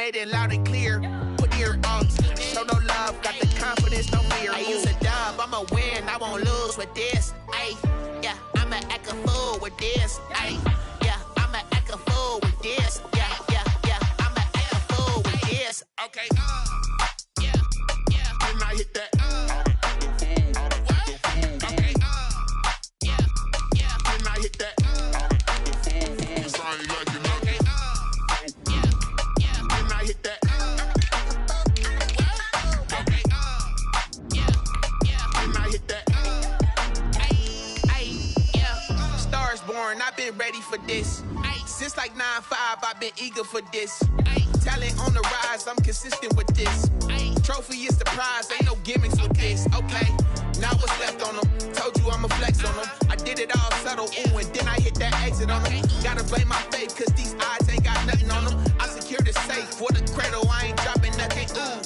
stated loud and clear. Put your show no love, got the confidence, no fear. I use a dub, I'ma win, I won't lose with this. Ay, yeah, I'ma act a fool with this. Ay, yeah, I'ma act a fool with this. Yeah, yeah, yeah, I'ma act a fool with this. Okay, yeah, yeah, when I hit that, okay, yeah, yeah, when I hit that, it's I ain't like it, okay, yeah, yeah, when I hit that, okay, yeah, yeah, when I hit that, yeah, Stars born, I've been ready for this. Since like 9-5, I've been eager for this. Talent on the rise, I'm consistent with this. Trophy is the prize, ain't no gimmicks with this. Okay, now what's left on them? Told you I'ma flex on them. I did it all subtle, ooh, and then I hit that exit on them. Gotta blame my faith, cause these odds ain't got nothing on them. I secure the safe for the cradle, I ain't dropping nothing, ooh.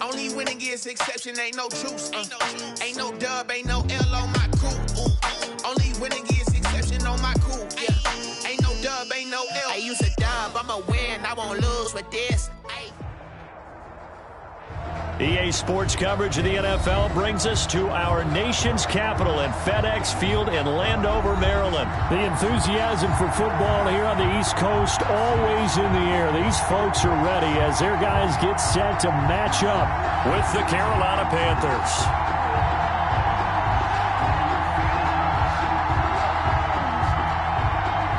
Only winning is exception, ain't no truce. Ain't no dub, ain't no L on my crew, ooh. Only winning is exception on my crew, yeah. Ain't no dub, ain't no L. I use a dub, I'ma win, I won't lose with this. EA Sports coverage of the NFL brings us to our nation's capital at FedEx Field in Landover, Maryland. The enthusiasm for football here on the East Coast always in the air. These folks are ready as their guys get set to match up with the Carolina Panthers.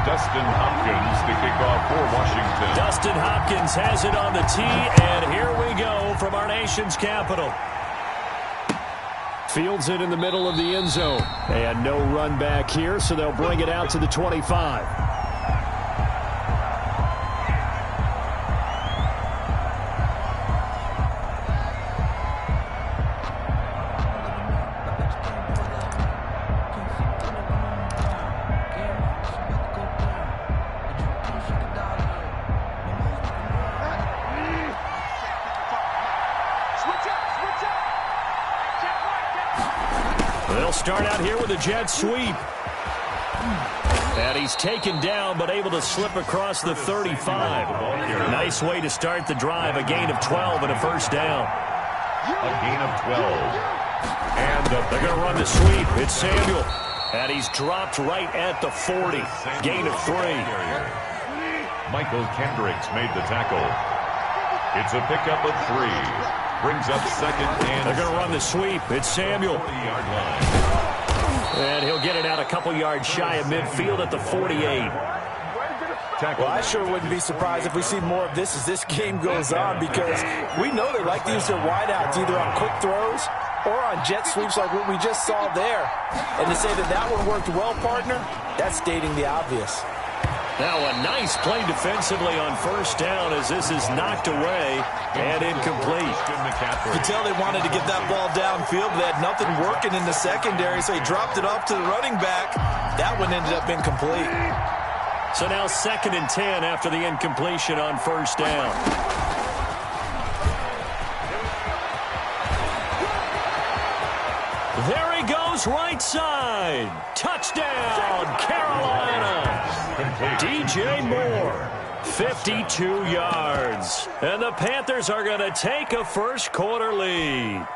Dustin Hopkins, the kickoff for Washington. Dustin Hopkins has it on the tee, and here we go from our nation's capital. Fields it in the middle of the end zone. And no run back here, so they'll bring it out to the 25. They'll start out here with a jet sweep. And he's taken down, but able to slip across the 35. Nice way to start the drive. A gain of 12 and a first down. A gain of 12. And they're going to run the sweep. It's Samuel. And he's dropped right at the 40. Gain of 3. Michael Kendricks made the tackle. It's a pickup of 3. Brings up second and they're going to run the sweep. It's Samuel. And he'll get it out a couple yards shy of midfield at the 48. Well, I sure wouldn't be surprised if we see more of this as this game goes on, because we know they like to use their wideouts either on quick throws or on jet sweeps like what we just saw there. And to say that that one worked well, partner, that's stating the obvious. Now a nice play defensively on first down as this is knocked away and incomplete. You can tell they wanted to get that ball downfield, but they had nothing working in the secondary, so he dropped it off to the running back. That one ended up incomplete. So now 2nd and 10 after the incompletion on first down. There he goes, right side. Touchdown, Carolina. DJ Moore, 52 yards. And the Panthers are going to take a first quarter lead.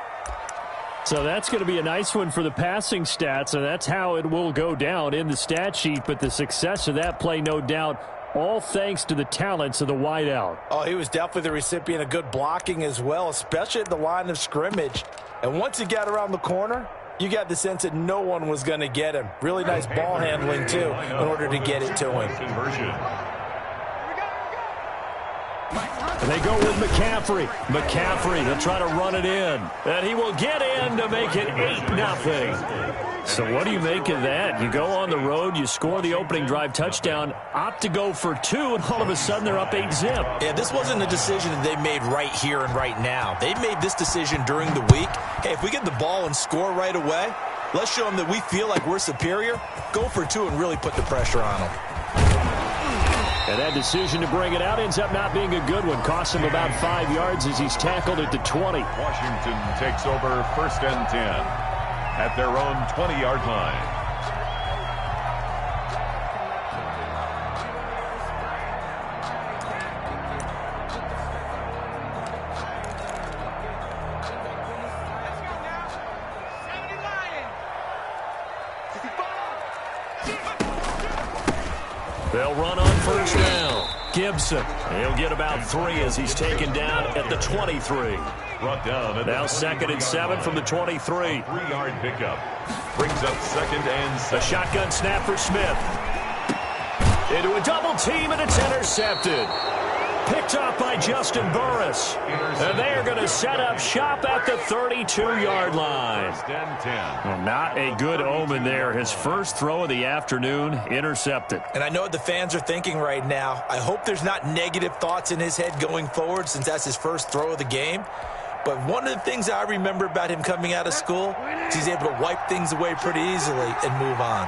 So that's going to be a nice one for the passing stats, and that's how it will go down in the stat sheet. But the success of that play, no doubt, all thanks to the talents of the wideout. Oh, he was definitely the recipient of good blocking as well, especially at the line of scrimmage. And once he got around the corner, you got the sense that no one was going to get him. Really nice ball handling, too, in order to get it to him. And they go with McCaffrey. McCaffrey, they'll try to run it in. And he will get in to make it 8-0. So what do you make of that? You go on the road, you score the opening drive touchdown, opt to go for 2, and all of a sudden they're up 8-zip. Yeah, this wasn't a decision that they made right here and right now. They made this decision during the week. Hey, if we get the ball and score right away, let's show them that we feel like we're superior. Go for 2 and really put the pressure on them. And that decision to bring it out ends up not being a good one. Costs him about 5 yards as he's tackled at the 20. Washington takes over 1st and 10 at their own 20-yard line. They'll run on first down. Gibson. He'll get about 3 as he's taken down at the 23. Brought down at now 2nd and 7 from the 23. 3-yard pickup. Brings up 2nd and 7. A shotgun snap for Smith. Into a double team, and it's intercepted. Picked off by Justin Burris. And they are going to set up shop at the 32-yard line. Well, not a good omen there. His first throw of the afternoon intercepted. And I know what the fans are thinking right now. I hope there's not negative thoughts in his head going forward since that's his first throw of the game. But one of the things I remember about him coming out of school is he's able to wipe things away pretty easily and move on.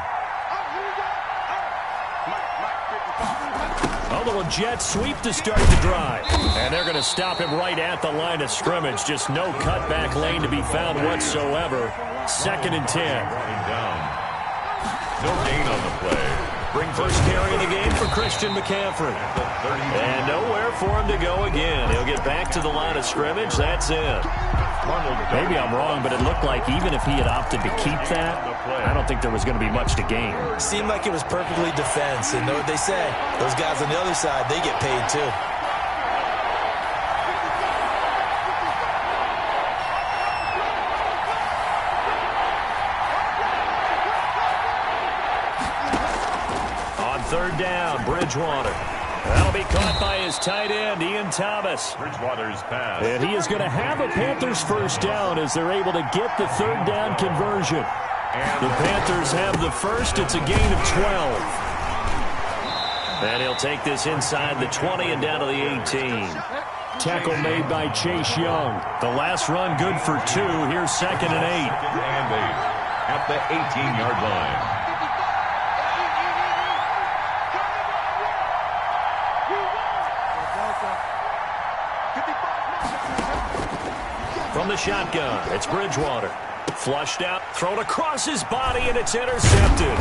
A little jet sweep to start the drive. And they're going to stop him right at the line of scrimmage. Just no cutback lane to be found whatsoever. 2nd and 10. Down. No gain on the play. First carry of the game for Christian McCaffrey. And nowhere for him to go again. He'll get back to the line of scrimmage. That's it. Maybe I'm wrong, but it looked like even if he had opted to keep that, I don't think there was going to be much to gain. Seemed like it was perfectly defense. And know what they say, those guys on the other side, they get paid too. On 3rd down, Bridgewater. That'll be caught by his tight end, Ian Thomas. Bridgewater's pass. And he is going to have a Panthers first down as they're able to get the 3rd down conversion. The Panthers have the first. It's a gain of 12. And he'll take this inside the 20 and down to the 18. Tackle made by Chase Young. The last run good for 2. Here's 2nd and 8. 2nd and 8 at the 18-yard line. From the shotgun, it's Bridgewater. Flushed out, thrown across his body, and it's intercepted.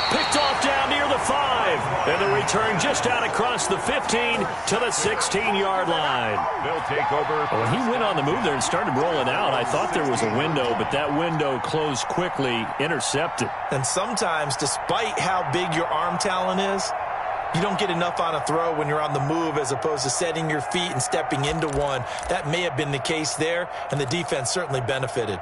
Picked off down near the 5. And the return just out across the 15 to the 16-yard line. They'll take over. Well, he went on the move there and started rolling out. I thought there was a window, but that window closed quickly, intercepted. And sometimes, despite how big your arm talent is, you don't get enough on a throw when you're on the move as opposed to setting your feet and stepping into one. That may have been the case there, and the defense certainly benefited.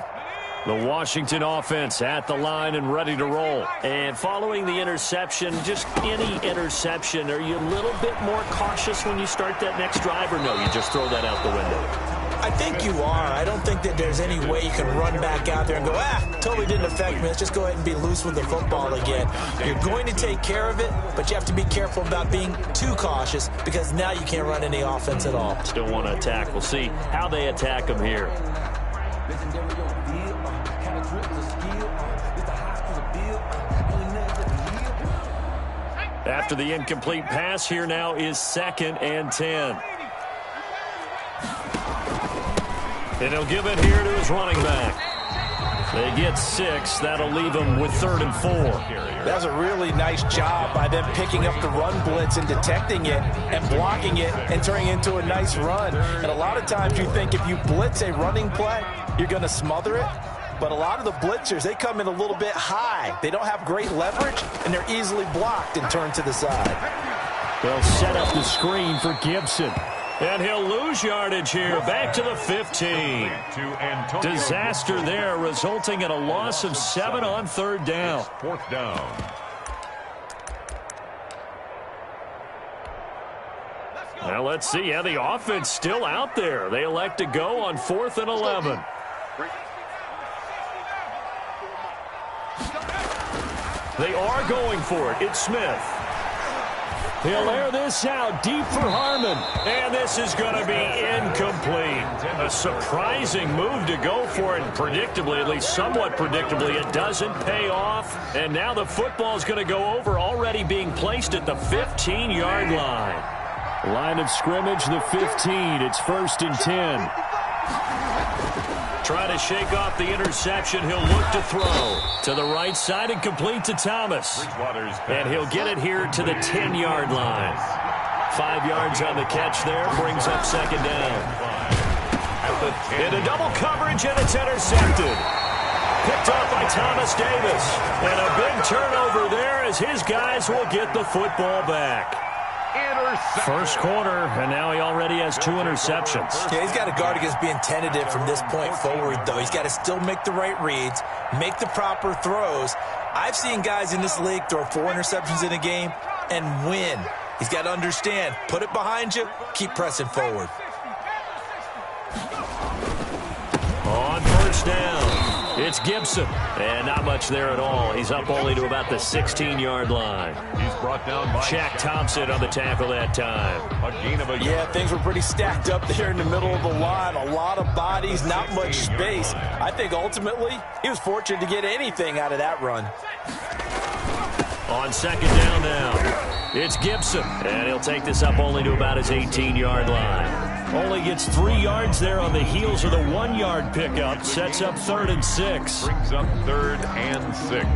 The Washington offense at the line and ready to roll. And following the interception, just any interception, are you a little bit more cautious when you start that next drive, or no, you just throw that out the window? I think you are. I don't think that there's any way you can run back out there and go, totally didn't affect me. Let's just go ahead and be loose with the football again. You're going to take care of it, but you have to be careful about being too cautious because now you can't run any offense at all. Still want to attack. We'll see how they attack them here. After the incomplete pass, here now is 2nd and 10. And he'll give it here to his running back. They get 6. That'll leave them with 3rd and 4. That was a really nice job by them picking up the run blitz and detecting it and blocking it and turning it into a nice run. And a lot of times you think if you blitz a running play, you're going to smother it. But a lot of the blitzers, they come in a little bit high. They don't have great leverage, and they're easily blocked and turned to the side. They'll set up the screen for Gibson. And he'll lose yardage here, back to the 15. Disaster there, resulting in a loss of 7 on 3rd down. 4th down. Now let's see how the offense still out there. They elect to go on 4th and 11. They are going for it. It's Smith. He'll air this out deep for Harmon. And this is going to be incomplete. A surprising move to go for it. Predictably, at least somewhat predictably, it doesn't pay off. And now the football's going to go over, already being placed at the 15-yard line. Line of scrimmage, the 15. It's 1st and 10. Trying to shake off the interception. He'll look to throw to the right side and complete to Thomas. And he'll get it here to the 10-yard line. 5 yards on the catch there. Brings up 2nd down. Into double coverage, and it's intercepted. picked off by Thomas Davis. And a big turnover there as his guys will get the football back. First quarter, and now he already has 2 interceptions. Yeah, he's got to guard against being tentative from this point forward, though. He's got to still make the right reads, make the proper throws. I've seen guys in this league throw 4 interceptions in a game and win. He's got to understand, put it behind you, keep pressing forward. On first down, it's Gibson. And not much there at all. He's up only to about the 16-yard line. He's brought down by Shaq Thompson on the tackle that time. A gain of a yard. Yeah, things were pretty stacked up there in the middle of the line. A lot of bodies, not much space. I think ultimately he was fortunate to get anything out of that run. On second down now, it's Gibson. And he'll take this up only to about his 18-yard line. Only gets 3 yards there on the heels of the 1-yard pickup. Sets up 3rd and 6. Brings up 3rd and 6.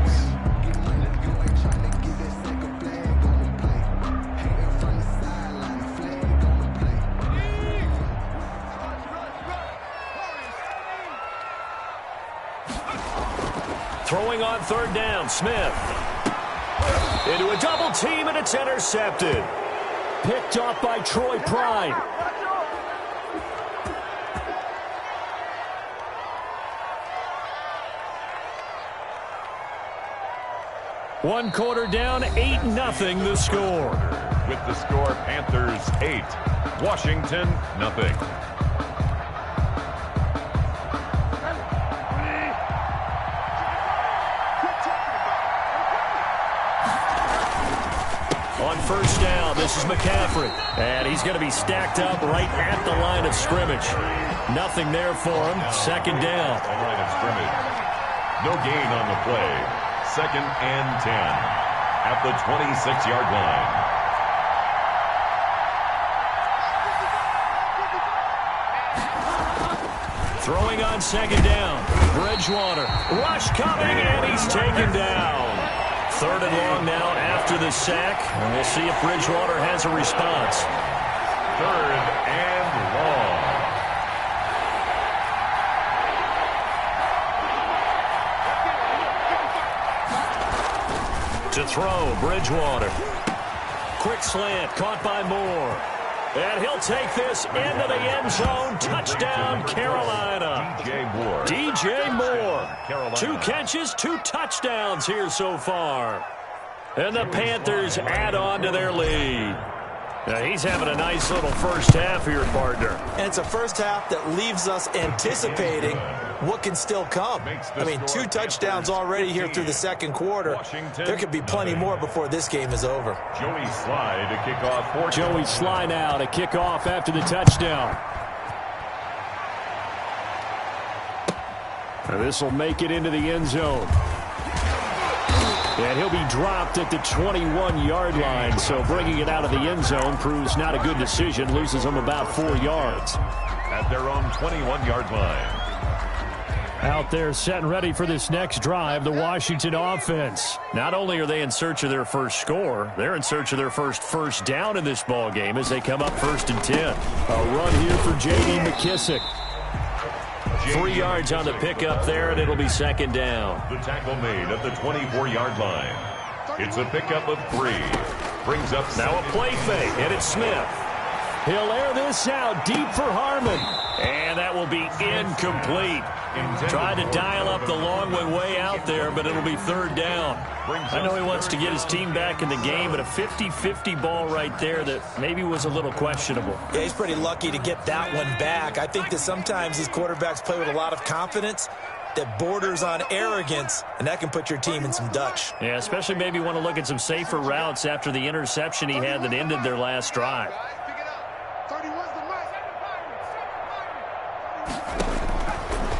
Throwing on 3rd down, Smith. Into a double team, and it's intercepted. Picked off by Troy Pride. One quarter down, 8-0 the score. With the score, Panthers 8, Washington 0. On first down, this is McCaffrey. And he's going to be stacked up right at the line of scrimmage. Nothing there for him. Second down. The line of scrimmage. No gain on the play. 2nd and 10 at the 26-yard line. Throwing on second down. Bridgewater. Rush coming, and he's taken down. 3rd and long now after the sack. And we'll see if Bridgewater has a response. 3rd and long. To throw, Bridgewater. Quick slant, caught by Moore. And he'll take this into the end zone. Touchdown, Carolina. DJ Moore. Carolina. 2 catches, 2 touchdowns here so far. And the Panthers add on to their lead. Now, he's having a nice little first half here, partner. And it's a first half that leaves us anticipating what can still come. I mean, 2 touchdowns already here through the second quarter. There could be plenty more before this game is over. Joey Sly to kick off. Joey Sly now to kick off after the touchdown. And this will make it into the end zone. And he'll be dropped at the 21-yard line, so bringing it out of the end zone proves not a good decision, loses them about 4 yards. At their own 21-yard line. Out there set and ready for this next drive, the Washington offense. Not only are they in search of their first score, they're in search of their first down in this ball game as they come up 1st and 10. A run here for J.D. McKissick. 3 yards on the pickup there, and it'll be second down. The tackle made at the 24-yard line. It's a pickup of 3. Brings up now a play fake, and it's Smith. He'll air this out deep for Harmon. And that will be incomplete. Tried to dial up the long way out there, but it'll be 3rd down. I know he wants to get his team back in the game, but a 50-50 ball right there that maybe was a little questionable. Yeah, he's pretty lucky to get that one back. I think that sometimes these quarterbacks play with a lot of confidence that borders on arrogance, and that can put your team in some Dutch. Yeah, especially maybe want to look at some safer routes after the interception he had that ended their last drive.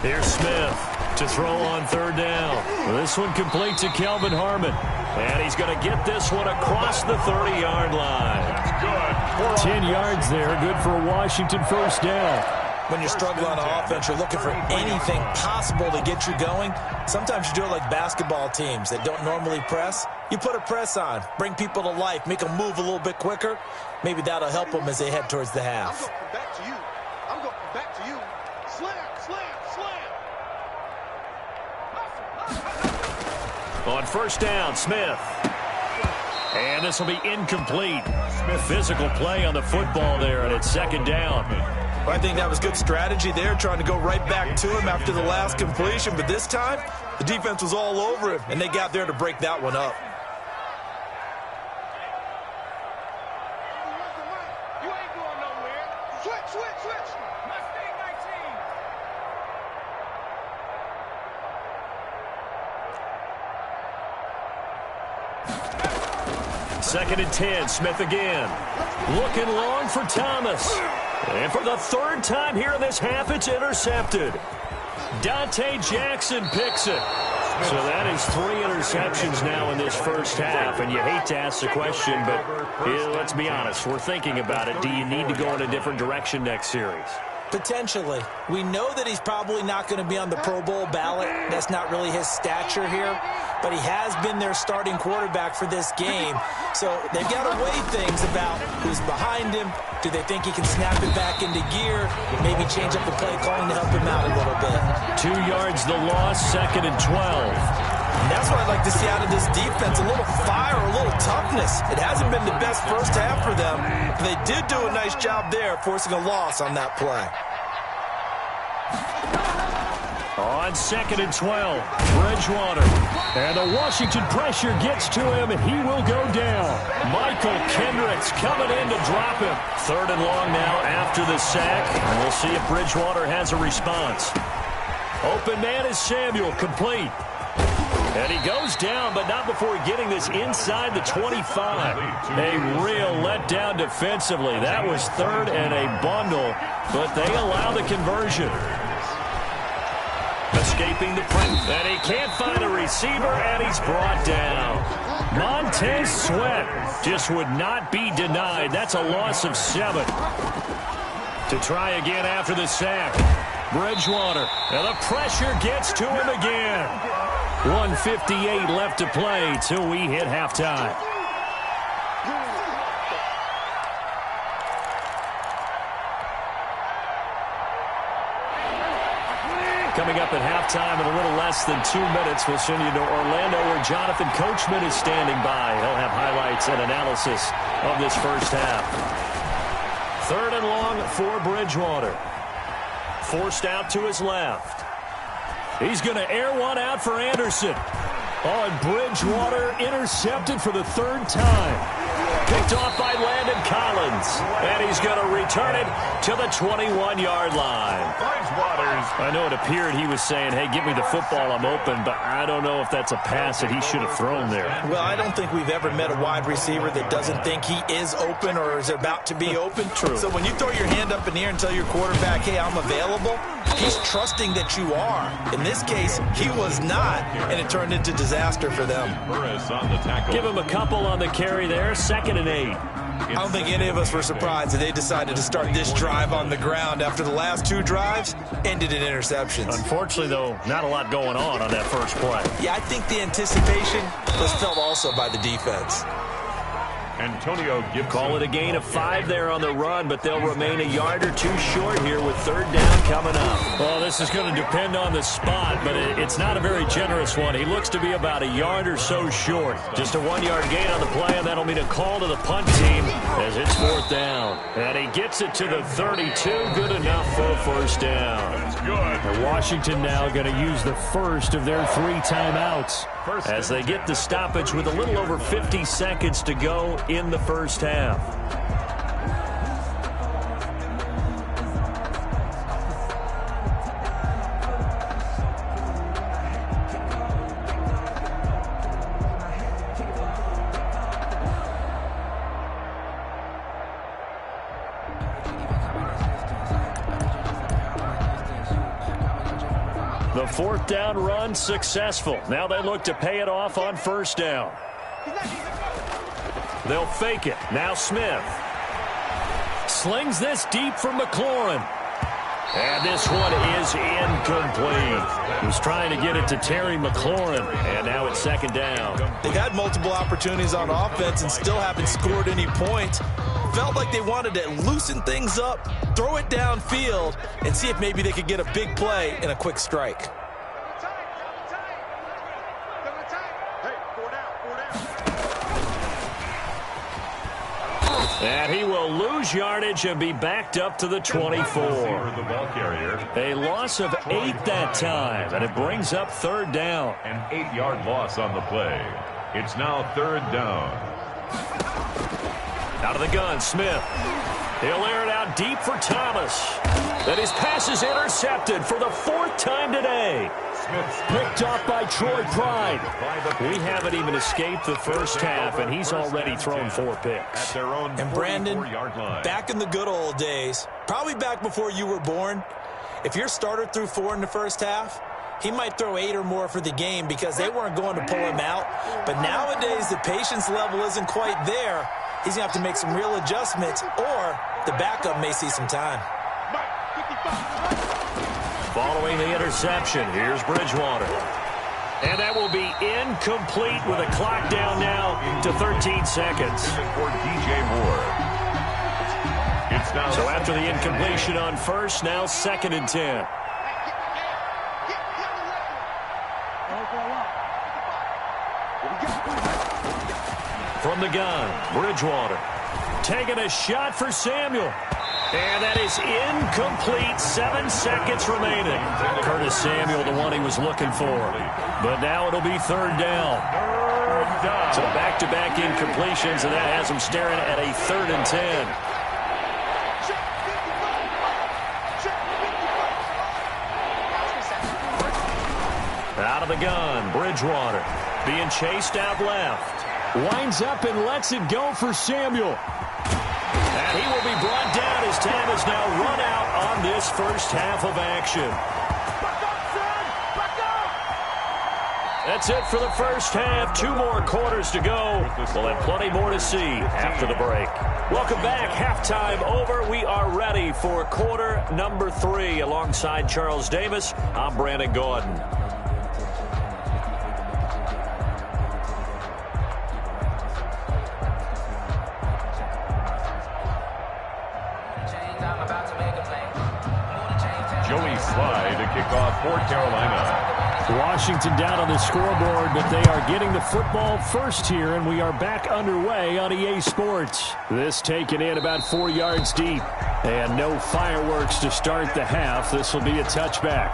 Here's Smith to throw on 3rd down. This one complete to Kelvin Harmon. And he's going to get this one across the 30-yard line. 10 yards there, good for a Washington first down. When you're struggling on offense, you're looking for anything possible to get you going. Sometimes you do it like basketball teams that don't normally press. You put a press on, bring people to life, make them move a little bit quicker. Maybe that'll help them as they head towards the half. I'm going back to you. Slam, slam, slam. On first down, Smith. And this will be incomplete. Physical play on the football there, and it's second down. Well, I think that was good strategy there, trying to go right back to him after the last completion. But this time, the defense was all over him, and they got there to break that one up. You ain't going nowhere. Switch. Mustang 19. Second and 10, Smith again. Looking long for Thomas. And for the third time here in this half, it's intercepted. Dante Jackson picks it. So that is 3 interceptions now in this first half. And you hate to ask the question, but let's be honest. We're thinking about it. Do you need to go in a different direction next series? Potentially. We know that he's probably not going to be on the Pro Bowl ballot. That's not really his stature here. But he has been their starting quarterback for this game. So they've got to weigh things about who's behind him. Do they think he can snap it back into gear? Maybe change up the play calling to help him out a little bit. 2 yards the loss, second and 12. And that's what I'd like to see out of this defense, a little fire, a little toughness. It hasn't been the best first half for them. But they did do a nice job there, forcing a loss on that play. On second and 12, Bridgewater. And the Washington pressure gets to him, and he will go down. Michael Kendricks coming in to drop him. Third and long now after the sack. And we'll see if Bridgewater has a response. Open man is Samuel, complete. And he goes down, but not before getting this inside the 25. A real letdown defensively. That was third and a bundle, but they allow the conversion. Escaping the print, and he can't find a receiver, and he's brought down. Montez Sweat just would not be denied. That's a loss of 7. To try again after the sack. Bridgewater, and the pressure gets to him again. 1:58 left to play till we hit halftime. Coming up at halftime in a little less than 2 minutes, we'll send you to Orlando where Jonathan Coachman is standing by. He'll have highlights and analysis of this first half. Third and long for Bridgewater. Forced out to his left. He's going to air one out for Anderson. Oh, and Bridgewater intercepted for the third time. Picked off by Landon Collins. And he's going to return it to the 21-yard line. I know it appeared he was saying, hey, give me the football, I'm open, but I don't know if that's a pass that he should have thrown there. Well, I don't think we've ever met a wide receiver that doesn't think he is open or is about to be open. True. So when you throw your hand up in the air and tell your quarterback, hey, I'm available, he's trusting that you are. In this case, he was not, and it turned into disaster for them. Give him a couple on the carry there, second and 8. I don't think any of us were surprised that they decided to start this drive on the ground after the last 2 drives ended in interceptions. Unfortunately, though, not a lot going on that first play. Yeah, I think the anticipation was felt also by the defense. Antonio Gibson. Call it a gain of 5 there on the run, but they'll remain a yard or 2 short here with third down coming up. Well, this is going to depend on the spot, but it's not a very generous one. He looks to be about a yard or so short. Just a 1-yard gain on the play, and that'll mean a call to the punt team as it's fourth down. And he gets it to the 32. Good enough for a first down. That's good. And Washington now going to use the first of their 3 timeouts as they get the stoppage with a little over 50 seconds to go in the first half. The fourth down run successful. Now they look to pay it off on first down. They'll fake it. Now Smith. Slings this deep for McLaurin. And this one is incomplete. He was trying to get it to Terry McLaurin. And now it's second down. They've had multiple opportunities on offense and still haven't scored any points. Felt like they wanted to loosen things up, throw it downfield, and see if maybe they could get a big play and a quick strike. And he will lose yardage and be backed up to the 24. The ball carrier. A loss of 8 that time, and it brings up third down. An 8-yard loss on the play. It's now third down. Out of the gun, Smith. He'll air it out deep for Thomas. And his pass is intercepted for the 4th time today. Picked off by Troy Pride. We haven't even escaped the first half, and he's already thrown 4 picks. And Brandon, back in the good old days, probably back before you were born, if your starter threw 4 in the first half, he might throw 8 or more for the game because they weren't going to pull him out. But nowadays, the patience level isn't quite there. He's going to have to make some real adjustments, or the backup may see some time. Following the interception, here's Bridgewater. And that will be incomplete with a clock down now to 13 seconds. For DJ Moore. It's now so after the incompletion on first, now 2nd and 10. From the gun, Bridgewater. Taking a shot for Samuel. And that is incomplete. 7 seconds remaining. Curtis Samuel, the one he was looking for. But now it'll be third down. So back-to-back incompletions, and that has him staring at a 3rd and 10. Out of the gun, Bridgewater. Being chased out left. Winds up and lets it go for Samuel. And he will be brought down as time is now run out on this first half of action. That's it for the first half. 2 more quarters to go. We'll have plenty more to see after the break. Welcome back. Halftime over. We are ready for quarter number 3. Alongside Charles Davis, I'm Brandon Gordon. Kickoff for Carolina. Washington down on the scoreboard, but they are getting the football first here, and we are back underway on EA Sports. This taken in about 4 yards deep, and no fireworks to start the half. This will be a touchback.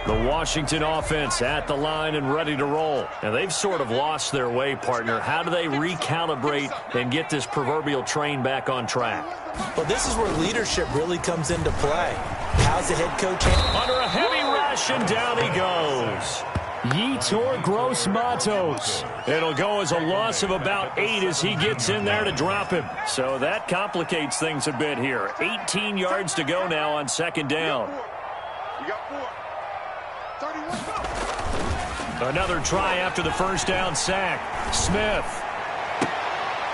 Washington offense at the line and ready to roll. And they've sort of lost their way, partner. How do they recalibrate and get this proverbial train back on track? Well, this is where leadership really comes into play. How's the head coach? Under a heavy rush, and down he goes. Yetur Gross-Matos. It'll go as a loss of about 8 as he gets in there to drop him. So that complicates things a bit here. 18 yards to go now on 2nd down. You got 4. Another try after the first down sack. Smith.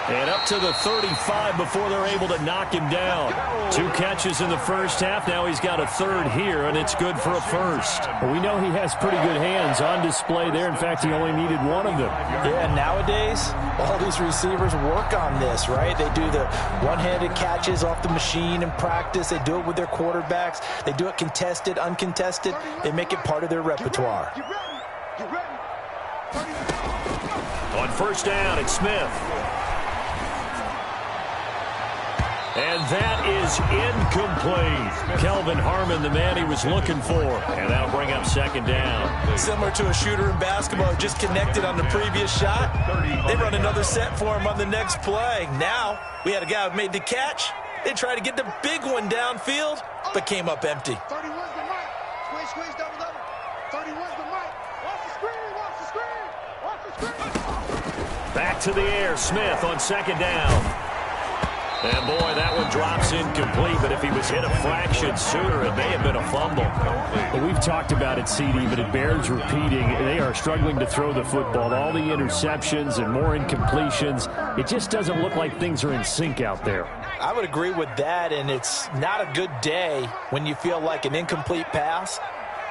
And up to the 35 before they're able to knock him down. 2 catches in the first half. Now he's got a 3rd here, and it's good for a 1st. Well, we know he has pretty good hands on display there. In fact, he only needed 1 of them. Yeah, nowadays, all these receivers work on this, right? They do the one-handed catches off the machine in practice. They do it with their quarterbacks. They do it contested, uncontested. They make it part of their repertoire. On first down, it's Smith. And that is incomplete. Kelvin Harmon, the man he was looking for. And that'll bring up 2nd down. Similar to a shooter in basketball, just connected on the previous shot. They run another set for him on the next play. Now, we had a guy who made the catch. They tried to get the big one downfield, but came up empty. 31's the mic. Squeeze, double. 31's the mic. Watch the screen. Back to the air. Smith on 2nd down. And, boy, that one drops incomplete, but if he was hit a fraction sooner, it may have been a fumble. Well, we've talked about it, CD, but it bears repeating. They are struggling to throw the football. All the interceptions and more incompletions. It just doesn't look like things are in sync out there. I would agree with that, and it's not a good day when you feel like an incomplete pass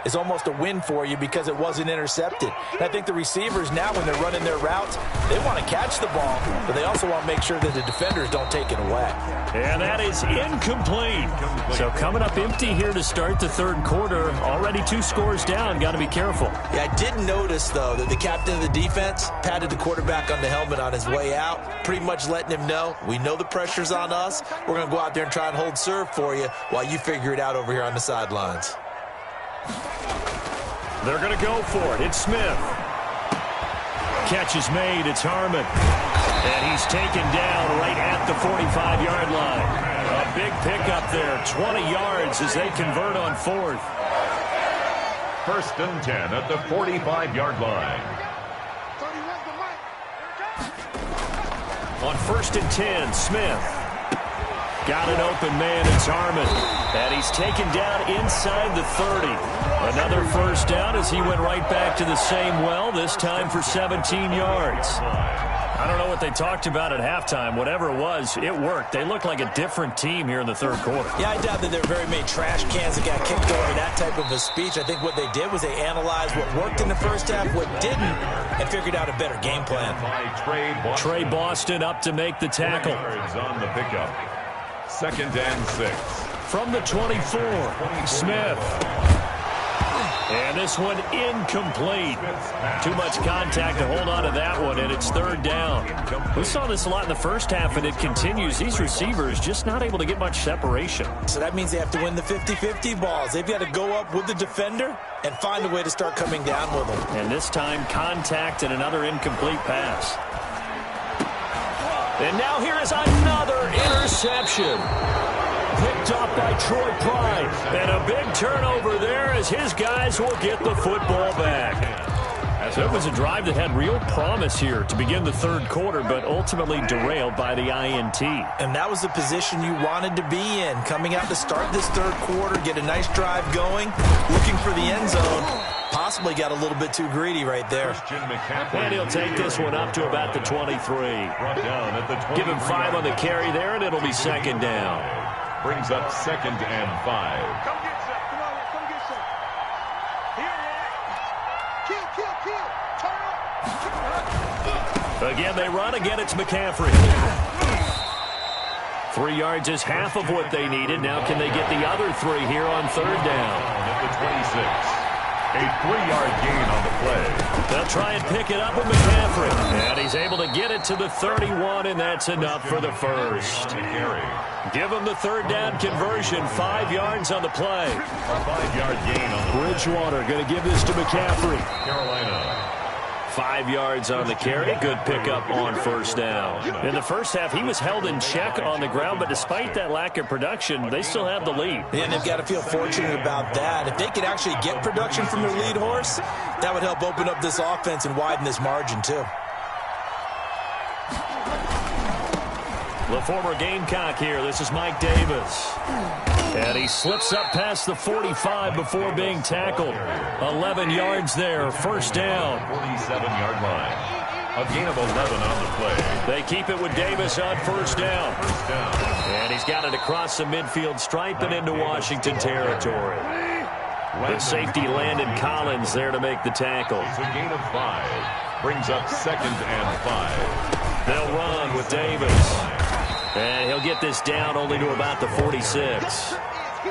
is almost a win for you because it wasn't intercepted. And I think the receivers now, when they're running their routes, they want to catch the ball, but they also want to make sure that the defenders don't take it away. And that is incomplete. So coming up empty here to start the third quarter. Already 2 scores down. Got to be careful. Yeah, I did notice, though, that the captain of the defense patted the quarterback on the helmet on his way out, pretty much letting him know, we know the pressure's on us. We're going to go out there and try and hold serve for you while you figure it out over here on the sidelines. They're going to go for it. It's Smith. Catch is made. It's Harmon. And he's taken down right at the 45-yard line. A big pickup there. 20 yards as they convert on 4th. 1st and 10 at the 45-yard line. On 1st and 10, Smith. Got an open man. It's Harmon. And he's taken down inside the 30. Another first down as he went right back to the same well, this time for 17 yards. I don't know what they talked about at halftime. Whatever it was, it worked. They look like a different team here in the third quarter. Yeah, I doubt that there are very many trash cans that got kicked over that type of a speech. I think what they did was they analyzed what worked in the first half, what didn't, and figured out a better game plan. Trey Boston up to make the tackle. On the pickup. 2nd and 6. From the 24, Smith. And this one incomplete. Too much contact to hold on to that one, and it's 3rd down. We saw this a lot in the first half, and it continues. These receivers just not able to get much separation. So that means they have to win the 50-50 balls. They've got to go up with the defender and find a way to start coming down with them. And this time, contact and another incomplete pass. And now here is another interception. Picked up by Troy Pride. And a big turnover there as his guys will get the football back. So it was a drive that had real promise here to begin the third quarter, but ultimately derailed by the INT. And that was the position you wanted to be in. Coming out to start this third quarter, get a nice drive going, looking for the end zone. Possibly got a little bit too greedy right there. And he'll take this one up to about the 23. Give him 5 on the carry there, and it'll be 2nd down. Brings up 2nd and 5. Come get some. Come on, come get some. Here, man. Kill. Turn up. Again, they run. Again, it's McCaffrey. 3 yards is half of what they needed. Now can they get the other 3 here on 3rd down? At the 26. A 3-yard gain on the play. They'll try and pick it up with McCaffrey. And he's able to get it to the 31, and that's enough for the first. Give him the 3rd down conversion. 5 yards on the play. A 5-yard gain on the play. Bridgewater going to give this to McCaffrey. Carolina. 5 yards on the carry. Good pickup on 1st down. In the first half, he was held in check on the ground, but despite that lack of production, they still have the lead. And they've got to feel fortunate about that. If they could actually get production from their lead horse, that would help open up this offense and widen this margin, too. The former Gamecock here. This is Mike Davis. And he slips up past the 45 before being tackled. 11 yards there. 1st down. 47-yard line. A gain of 11 on the play. They keep it with Davis on 1st down. And he's got it across the midfield stripe and into Washington territory. The safety Landon Collins there to make the tackle. It's a gain of 5. Brings up 2nd and 5. They'll run with Davis. And he'll get this down only to about the 46.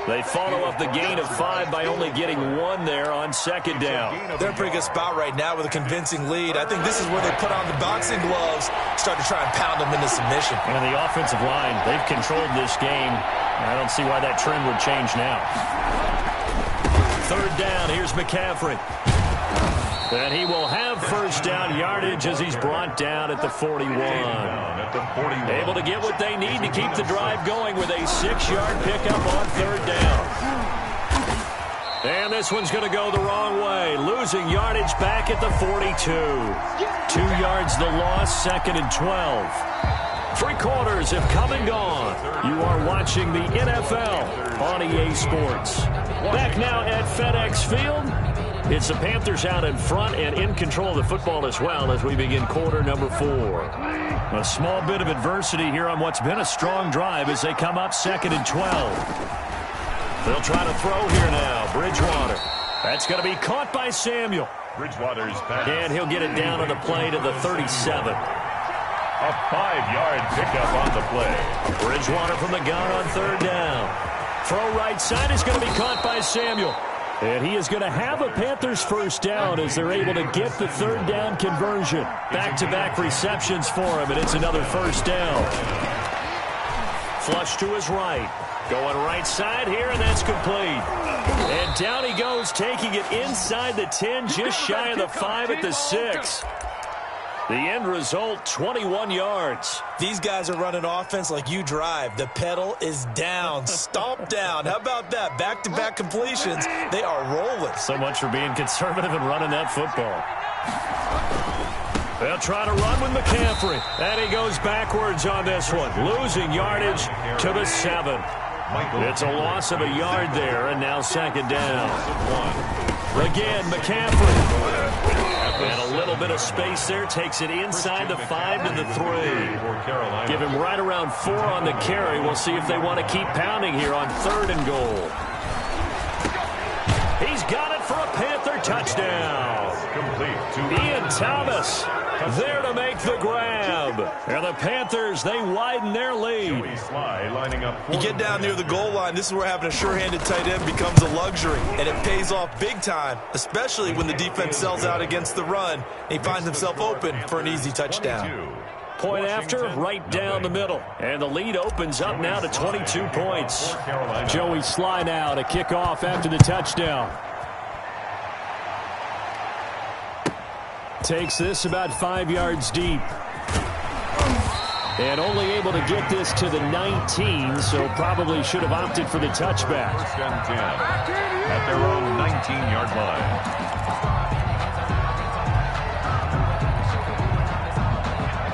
They follow up the gain of 5 by only getting 1 there on 2nd down. They're in a pretty good spot right now with a convincing lead. I think this is where they put on the boxing gloves, start to try and pound them into submission. And the offensive line, they've controlled this game. I don't see why that trend would change now. 3rd down, here's McCaffrey. And he will have 1st down yardage as he's brought down at the 41. Able to get what they need to keep the drive going with a 6-yard pickup on 3rd down. And this one's going to go the wrong way. Losing yardage back at the 42. 2 yards the loss, 2nd and 12. 3 quarters have come and gone. You are watching the NFL on EA Sports. Back now at FedEx Field. It's the Panthers out in front and in control of the football as well as we begin quarter number 4. A small bit of adversity here on what's been a strong drive as they come up 2nd and 12. They'll try to throw here now. Bridgewater. That's going to be caught by Samuel. Bridgewater's pass. And he'll get it down on the play to the 37. A 5-yard pickup on the play. Bridgewater from the gun on third down. Throw right side is going to be caught by Samuel. And he is going to have a Panthers first down as they're able to get the third down conversion. Back-to-back receptions for him, and it's another first down. Flush to his right. Going right side here, and that's complete. And down he goes, taking it inside the 10, just shy of the 5 at the 6. The end result, 21 yards. These guys are running offense like you drive. The pedal is down, stomp down. How about that? Back-to-back completions. They are rolling. So much for being conservative and running that football. They'll try to run with McCaffrey. And he goes backwards on this one, losing yardage to the 7. It's a loss of a yard there, and now second down. Again, McCaffrey. And a little bit of space there. Takes it inside the 5 to the 3. Give him right around 4 on the carry. We'll see if they want to keep pounding here on 3rd and goal. He's got it for a Panther touchdown. Ian Thomas there to make the grab. And the Panthers, they widen their lead. You get down near the goal line, this is where having a sure-handed tight end becomes a luxury. And it pays off big time, especially when the defense sells out against the run. He finds himself open for an easy touchdown. Point after, right down the middle. And the lead opens up now to 22 points. Joey Sly now to kick off after the touchdown. Takes this about 5 yards deep. And only able to get this to the 19, so probably should have opted for the touchback. 1st and 10 at their own 19-yard line.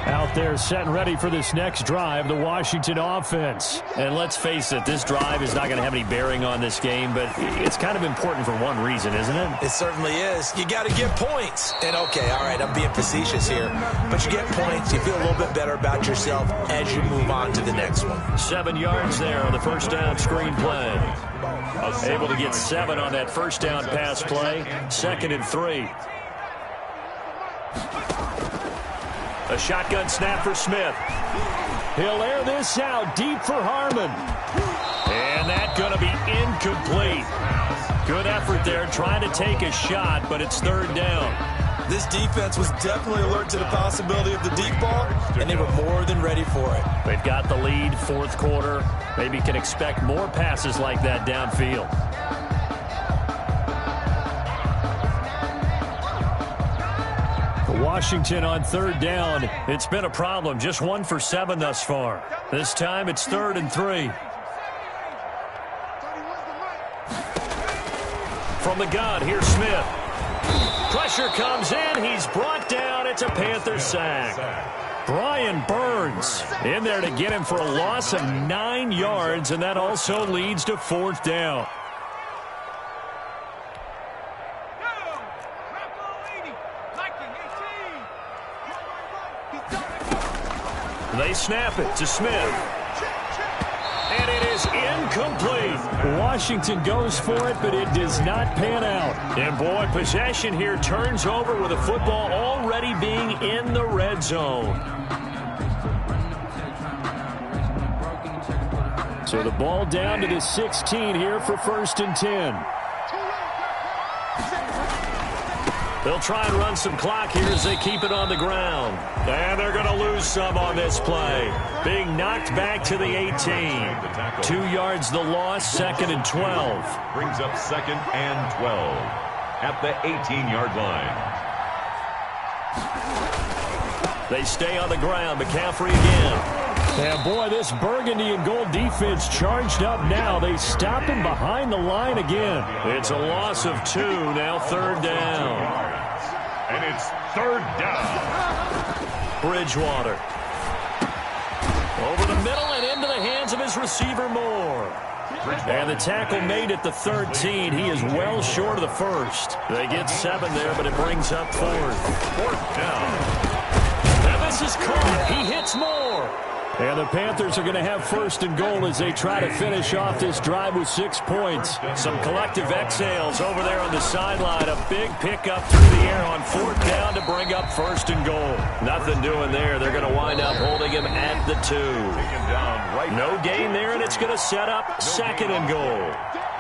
Out there set and ready for this next drive, the Washington offense. And let's face it, this drive is not going to have any bearing on this game, but it's kind of important for one reason, isn't it? It certainly is. You got to get points. And okay, all right, I'm being facetious here, but you get points, you feel a little bit better about yourself as you move on to the next one. 7 yards there on the first down screen play. Able to get 7 on that first down pass play. 2nd and 3. A shotgun snap for Smith. He'll air this out deep for Harmon. And that's going to be incomplete. Good effort there trying to take a shot, but it's 3rd down. This defense was definitely alert to the possibility of the deep ball, and they were more than ready for it. They've got the lead, 4th quarter. Maybe can expect more passes like that downfield. Washington on 3rd down. It's been a problem. Just 1 for 7 thus far. This time it's 3rd and 3. From the gun, here's Smith. Pressure comes in. He's brought down. It's a Panther sack. Brian Burns in there to get him for a loss of 9 yards, and that also leads to 4th down. They snap it to Smith. And it is incomplete. Washington goes for it, but it does not pan out. And boy, possession here turns over with the football already being in the red zone. So the ball down to the 16 here for 1st and 10. They'll try and run some clock here as they keep it on the ground. And they're going to lose some on this play. Being knocked back to the 18. 2 yards the loss, 2nd and 12. Brings up 2nd and 12 at the 18-yard line. They stay on the ground. McCaffrey again. And boy, this burgundy and gold defense charged up now. They stop him behind the line again. It's a loss of 2, now 3rd down. And it's 3rd down. Bridgewater. Over the middle and into the hands of his receiver Moore. And the tackle made at the 13. He is well short of the 1st. They get 7 there, but it brings up 4th. 4th down. And this is caught. He hits Moore. And the Panthers are going to have first and goal as they try to finish off this drive with 6 points. Some collective exhales over there on the sideline. A big pickup through the air on 4th down to bring up first and goal. Nothing doing there. They're going to wind up holding him at the 2. No gain there, and it's going to set up second and goal.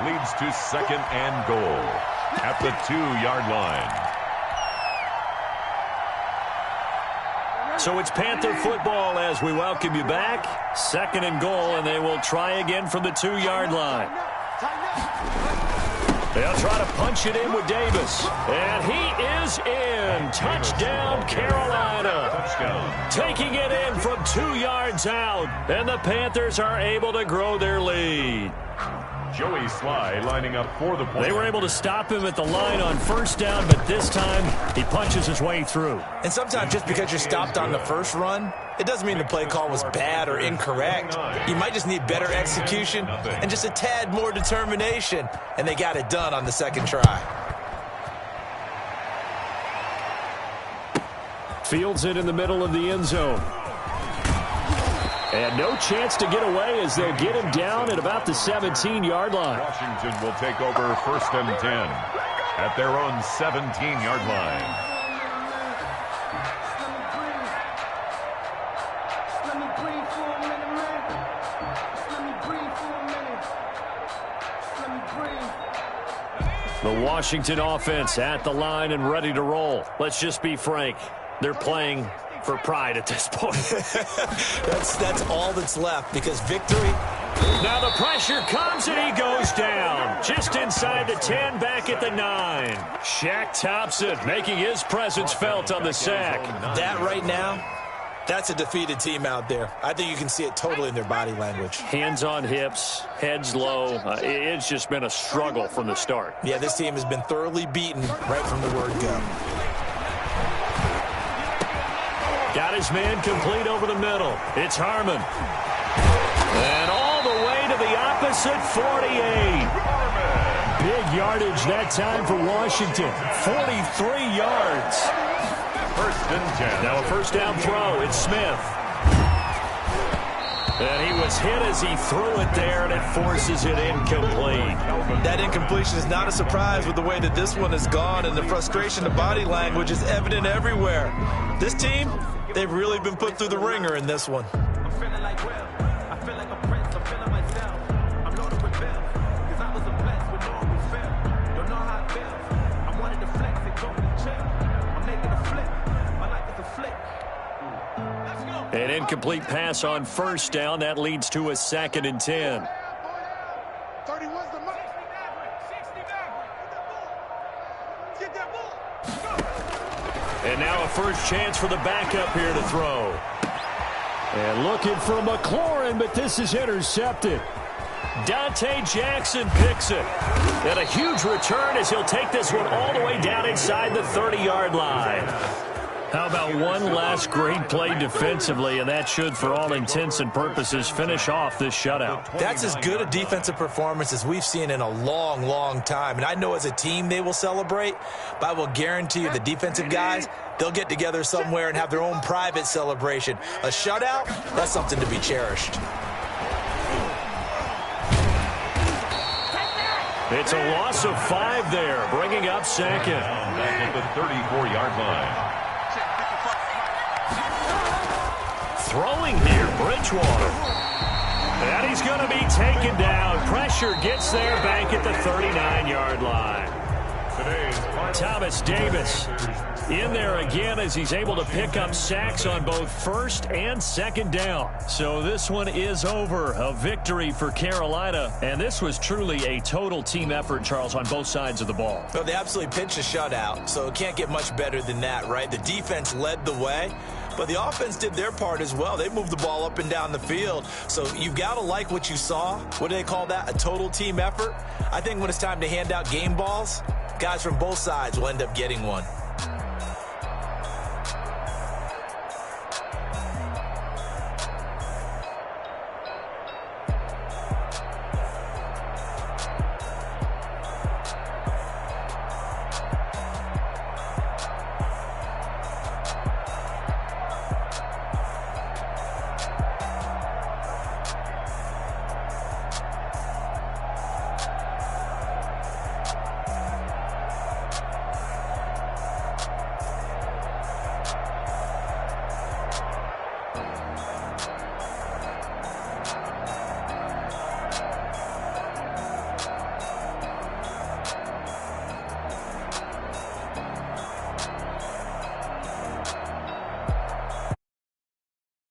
Leads to second and goal at the 2-yard line. So it's Panther football as we welcome you back. Second and goal, and they will try again from the 2-yard line. They'll try to punch it in with Davis. And he is in. Touchdown, Carolina. Touchdown. Taking it in from 2 yards out. And the Panthers are able to grow their lead. Joey Sly lining up for the point. They were able to stop him at the line on 1st down, but this time he punches his way through. And sometimes just because you're stopped on the first run, it doesn't mean the play call was bad or incorrect. You might just need better execution and just a tad more determination. And they got it done on the second try. Fields it in the middle of the end zone. And no chance to get away as they'll get him down at about the 17-yard line. Washington will take over 1st and 10 at their own 17-yard line. The Washington offense at the line and ready to roll. Let's just be frank. They're playing for pride at this point. That's all that's left, because victory. Now the pressure comes and he goes down. Just inside the 10, back at the 9. Shaq Thompson making his presence felt on the sack. That right now, that's a defeated team out there. I think you can see it totally in their body language. Hands on hips, heads low. It's just been a struggle from the start. Yeah, this team has been thoroughly beaten right from the word go. Got his man complete over the middle. It's Harmon. And all the way to the opposite 48. Big yardage that time for Washington. 43 yards. 1st and 10. Now a 1st down throw. It's Smith. And he was hit as he threw it there, and it forces it incomplete. That incompletion is not a surprise with the way that this one has gone, and the frustration of body language is evident everywhere. This team, they've really been put through the ringer in this one. I'm feeling like Will. I feel like a prince. I'm feeling myself. I'm loaded with bills. Cause I was a blessed with no one who fell. Don't know how it feels. I wanted to flex and go to the chill. I'm making a flip. My life is a flick. Let's go. An incomplete pass on 1st down. That leads to a 2nd and 10. 31's the money. 60 back. Get that ball. And now a first chance for the backup here to throw. And looking for McLaurin, but this is intercepted. Dante Jackson picks it. And a huge return as he'll take this one all the way down inside the 30-yard line. How about one last great play defensively, and that should, for all intents and purposes, finish off this shutout. That's as good a defensive performance as we've seen in a long, long time. And I know as a team they will celebrate, but I will guarantee you the defensive guys, they'll get together somewhere and have their own private celebration. A shutout, that's something to be cherished. It's a loss of 5 there, bringing up 2nd. Back at the 34-yard line. Throwing here, Bridgewater. And he's going to be taken down. Pressure gets there back at the 39-yard line. Thomas Davis in there again as he's able to pick up sacks on both 1st and 2nd down. So this one is over. A victory for Carolina. And this was truly a total team effort, Charles, on both sides of the ball. Well, they absolutely pitched a shutout, so it can't get much better than that, right? The defense led the way, but the offense did their part as well. They moved the ball up and down the field. So you've got to like what you saw. What do they call that? A total team effort? I think when it's time to hand out game balls, guys from both sides will end up getting one.